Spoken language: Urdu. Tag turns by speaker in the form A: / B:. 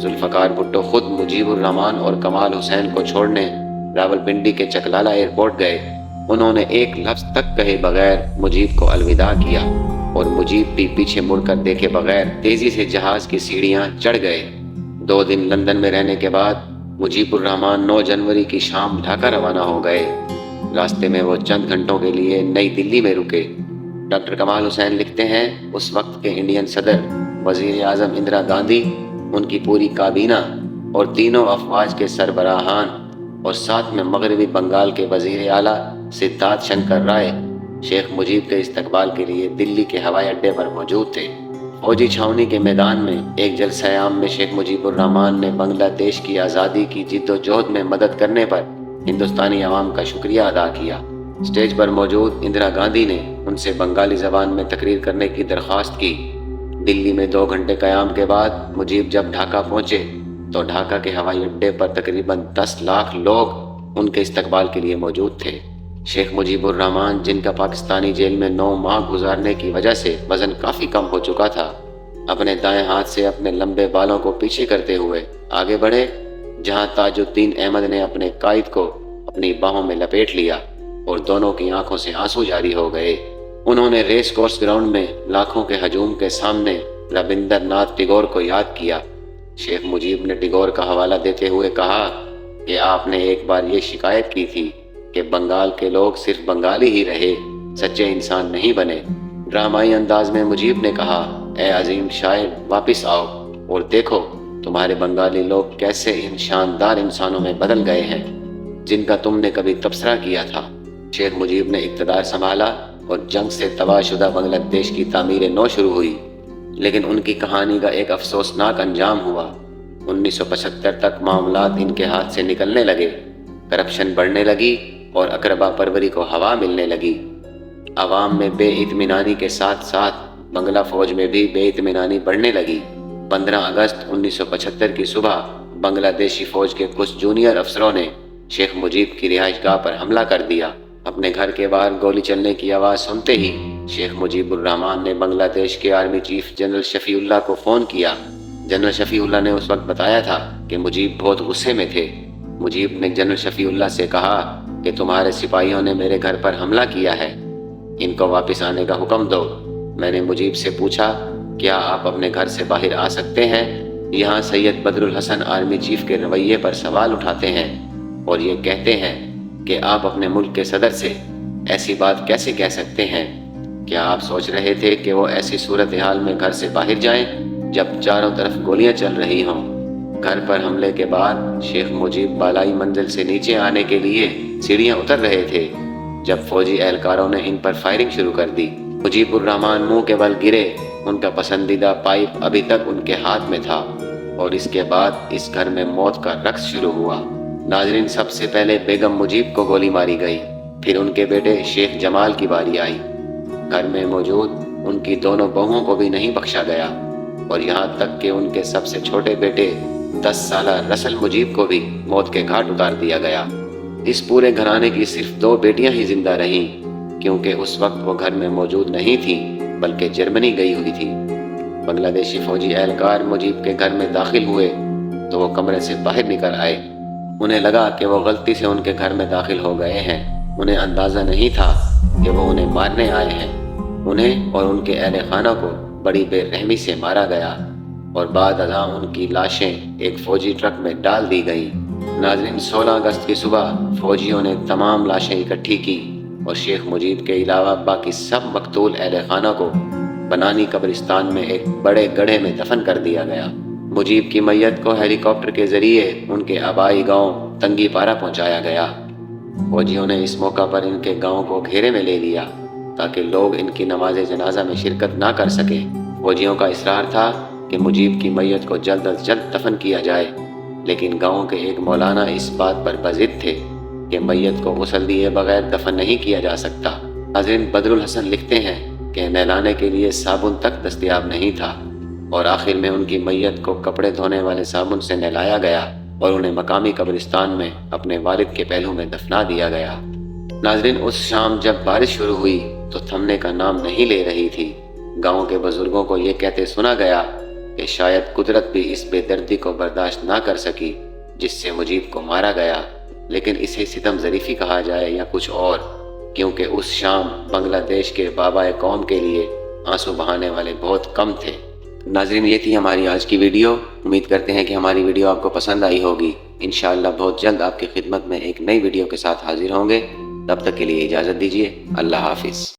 A: ذوالفقار بھٹو خود مجیب الرحمان اور کمال حسین کو چھوڑنے راولپنڈی کے چکلالہ ایئرپورٹ گئے۔ انہوں نے ایک لفظ تک کہے بغیر مجیب کو الوداع کیا اور مجیب بھی پیچھے مڑ کر دیکھے بغیر تیزی سے جہاز کی سیڑھیاں چڑھ گئے۔ 2 دن لندن میں رہنے کے بعد مجیب الرحمان 9 جنوری کی شام ڈھاکہ روانہ ہو گئے۔ راستے میں وہ چند گھنٹوں کے لیے نئی دلی میں رکے۔ ڈاکٹر کمال حسین لکھتے ہیں، اس وقت کے انڈین صدر وزیر اعظم اندرا گاندھی، ان کی پوری کابینہ اور تینوں افواج کے سربراہان اور ساتھ میں مغربی بنگال کے وزیر اعلیٰ سدھارتھ شنکر رائے شیخ مجیب کے استقبال کے لیے دلی کے ہوائی اڈے پر موجود تھے۔ فوجی چھاؤنی کے میدان میں ایک جلسہ عام میں شیخ مجیب الرحمان نے بنگلہ دیش کی آزادی کی جد و جہد میں مدد کرنے پر ہندوستانی عوام کا شکریہ ادا کیا۔ اسٹیج پر موجود اندرا گاندھی نے ان سے بنگالی زبان میں تقریر کرنے کی درخواست کی۔ دلی میں 2 گھنٹے قیام کے بعد مجیب جب ڈھاکہ پہنچے تو ڈھاکہ کے ہوائی اڈے پر تقریباً 10 لاکھ لوگ ان کے استقبال کے لیے موجود تھے۔ شیخ مجیب الرحمان، جن کا پاکستانی جیل میں 9 ماہ گزارنے کی وجہ سے وزن کافی کم ہو چکا تھا، اپنے دائیں ہاتھ سے اپنے لمبے بالوں کو پیچھے کرتے ہوئے آگے بڑھے، جہاں تاج الدین احمد نے اپنے قائد کو اپنی باہوں میں لپیٹ لیا اور دونوں کی آنکھوں سے آنسو جاری ہو گئے۔ انہوں نے ریس کورس گراؤنڈ میں لاکھوں کے ہجوم کے سامنے رابندر ناتھ ٹیگور کو یاد کیا۔ شیخ مجیب نے ٹیگور کا حوالہ دیتے ہوئے کہا کہ آپ نے ایک بار یہ شکایت کی تھی کہ بنگال کے لوگ صرف بنگالی ہی رہے، سچے انسان نہیں بنے۔ ڈرامائی انداز میں مجیب نے کہا، اے عظیم شاعر، واپس آؤ اور دیکھو تمہارے بنگالی لوگ کیسے ان شاندار انسانوں میں بدل گئے ہیں جن کا تم نے کبھی تبصرہ کیا تھا۔ شیخ مجیب نے اقتدار سنبھالا اور جنگ سے تباہ شدہ بنگلہ دیش کی تعمیر نو شروع ہوئی، لیکن ان کی کہانی کا ایک افسوسناک انجام ہوا۔ 1975 تک معاملات ان کے ہاتھ سے نکلنے لگے، کرپشن بڑھنے لگی اور اقربا پروری کو ہوا ملنے لگی۔ عوام میں بے اطمینانی کے ساتھ ساتھ بنگلہ فوج میں بھی بے اطمینانی بڑھنے لگی۔ 15 اگست 1975 کی صبح بنگلہ دیشی فوج کے کچھ جونیئر افسروں نے شیخ مجیب کی رہائش گاہ پر حملہ کر دیا۔ اپنے گھر کے باہر گولی چلنے کی آواز سنتے ہی شیخ مجیب الرحمان نے بنگلہ دیش کے آرمی چیف جنرل شفیع اللہ کو فون کیا۔ جنرل شفیع اللہ نے اس وقت بتایا تھا کہ مجیب بہت غصے میں تھے۔ مجیب نے جنرل شفیع اللہ سے کہا کہ تمہارے سپاہیوں نے میرے گھر پر حملہ کیا ہے، ان کو واپس آنے کا حکم دو۔ میں نے مجیب سے پوچھا، کیا آپ اپنے گھر سے باہر آ سکتے ہیں؟ یہاں سید بدر الحسن آرمی چیف کے رویے پر سوال اٹھاتے ہیں اور یہ کہتے ہیں کہ آپ اپنے ملک کے صدر سے ایسی بات کیسے کہہ سکتے ہیں؟ کیا آپ سوچ رہے تھے کہ وہ ایسی صورتحال میں گھر سے باہر جائیں جب چاروں طرف گولیاں چل رہی ہوں؟ گھر پر حملے کے بعد شیخ مجیب بالائی منزل سے نیچے آنے کے لیے سیڑھیاں اتر رہے تھے جب فوجی اہلکاروں نے ان پر فائرنگ شروع کر دی۔ مجیب الرحمان منہ کے بل گرے، ان کا پسندیدہ پائپ ابھی تک ان کے ہاتھ میں تھا، اور اس کے بعد اس گھر میں موت کا رقص شروع ہوا۔ ناظرین، سب سے پہلے بیگم مجیب کو گولی ماری گئی، پھر ان کے بیٹے شیخ جمال کی باری آئی۔ گھر میں موجود ان کی دونوں بہوؤں کو بھی نہیں بخشا گیا، اور یہاں تک کہ ان کے سب سے چھوٹے بیٹے 10 سالہ رسل مجیب کو بھی موت کے گھاٹ اتار دیا گیا۔ اس پورے گھرانے کی صرف 2 بیٹیاں ہی زندہ رہیں، کیونکہ اس وقت وہ گھر میں موجود نہیں تھیں بلکہ جرمنی گئی ہوئی تھی۔ بنگلہ دیشی فوجی اہلکار مجیب کے گھر میں داخل ہوئے تو وہ کمرے سے باہر نکل آئے۔ انہیں لگا کہ وہ غلطی سے ان کے گھر میں داخل ہو گئے ہیں۔ انہیں اندازہ نہیں تھا کہ وہ انہیں مارنے آئے ہیں۔ انہیں اور ان کے اہل خانہ کو بڑی بے رحمی سے مارا گیا اور بعد ازاں ان کی لاشیں ایک فوجی ٹرک میں ڈال دی گئیں۔ ناظرین، 16 اگست کی صبح فوجیوں نے تمام لاشیں اکٹھی کی اور شیخ مجیب کے علاوہ باقی سب مقتول اہل خانہ کو بنانی قبرستان میں ایک بڑے گڑھے میں دفن کر دیا گیا۔ مجیب کی میت کو ہیلی کاپٹر کے ذریعے ان کے آبائی گاؤں تنگی پارا پہنچایا گیا۔ فوجیوں نے اس موقع پر ان کے گاؤں کو گھیرے میں لے لیا تاکہ لوگ ان کی نماز جنازہ میں شرکت نہ کر سکیں۔ فوجیوں کا اصرار تھا کہ مجیب کی میت کو جلد از جلد دفن کیا جائے، لیکن گاؤں کے ایک مولانا اس بات پر بضد تھے کہ میت کو غسل دیے بغیر دفن نہیں کیا جا سکتا۔ ناظرین، بدر الحسن لکھتے ہیں کہ نہلانے کے لیے صابن تک دستیاب نہیں تھا، اور آخر میں ان کی میت کو کپڑے دھونے والے صابن سے نہلایا گیا اور انہیں مقامی قبرستان میں اپنے والد کے پہلو میں دفنا دیا گیا۔ ناظرین، اس شام جب بارش شروع ہوئی تو تھمنے کا نام نہیں لے رہی تھی۔ گاؤں کے بزرگوں کو یہ کہتے سنا گیا کہ شاید قدرت بھی اس بے دردی کو برداشت نہ کر سکی جس سے مجیب کو مارا گیا، لیکن اسے ستم ظریفی کہا جائے یا کچھ اور، کیونکہ اس شام بنگلہ دیش کے بابا قوم کے لیے آنسو بہانے والے بہت کم تھے۔ ناظرین، یہ تھی ہماری آج کی ویڈیو۔ امید کرتے ہیں کہ ہماری ویڈیو آپ کو پسند آئی ہوگی۔ انشاءاللہ بہت جلد آپ کی خدمت میں ایک نئی ویڈیو کے ساتھ حاضر ہوں گے۔ تب تک کے لیے اجازت دیجیے۔ اللہ حافظ۔